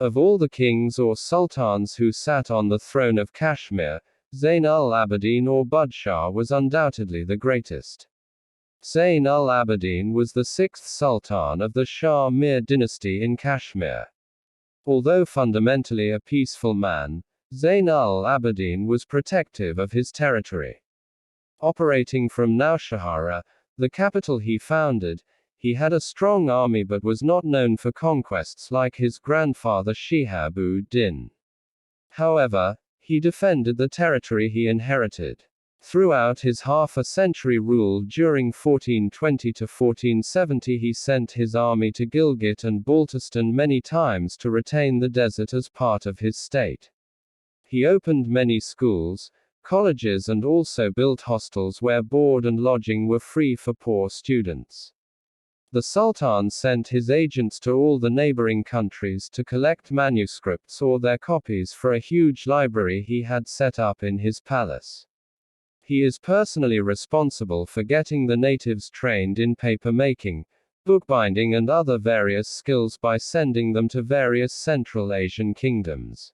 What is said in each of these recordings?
Of all the kings or sultans who sat on the throne of Kashmir, Zain-ul-Abidin or Budshah was undoubtedly the greatest. Zain-ul-Abidin was the sixth sultan of the Shah Mir dynasty in Kashmir. Although fundamentally a peaceful man, Zain-ul-Abidin was protective of his territory. Operating from Naushahara, the capital he founded, he had a strong army but was not known for conquests like his grandfather Shihab-ud-Din. However, he defended the territory he inherited. Throughout his half-a-century rule during 1420 to 1470 he sent his army to Gilgit and Baltistan many times to retain the desert as part of his state. He opened many schools, colleges and also built hostels where board and lodging were free for poor students. The Sultan sent his agents to all the neighboring countries to collect manuscripts or their copies for a huge library he had set up in his palace. He is personally responsible for getting the natives trained in paper making, bookbinding and other various skills by sending them to various Central Asian kingdoms.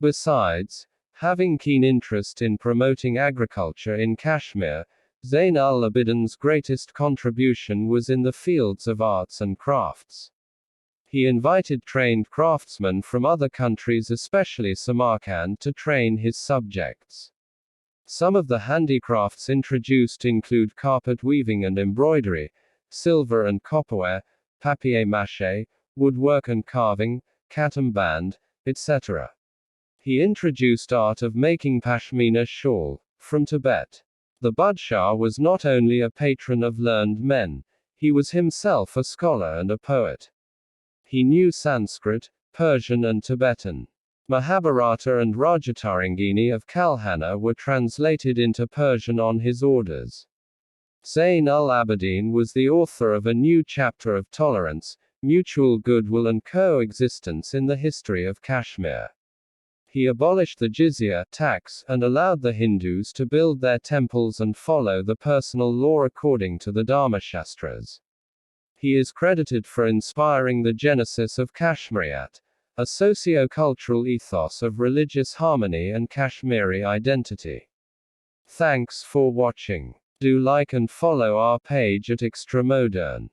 Besides, having keen interest in promoting agriculture in Kashmir, Zain-ul-Abidin's greatest contribution was in the fields of arts and crafts. He invited trained craftsmen from other countries, especially Samarkand, to train his subjects. Some of the handicrafts introduced include carpet weaving and embroidery, silver and copperware, papier-mâché, woodwork and carving, katam band, etc. He introduced art of making pashmina shawl, from Tibet. The Budshah was not only a patron of learned men, he was himself a scholar and a poet. He knew Sanskrit, Persian and Tibetan. Mahabharata and Rajatarangini of Kalhana were translated into Persian on his orders. Zain-ul-Abidin was the author of a new chapter of tolerance, mutual goodwill and coexistence in the history of Kashmir. He abolished the Jizya tax and allowed the Hindus to build their temples and follow the personal law according to the Dharmashastras. He is credited for inspiring the genesis of Kashmiriyat, a socio-cultural ethos of religious harmony and Kashmiri identity. Thanks for watching. Do like and follow our page at Extra Modern.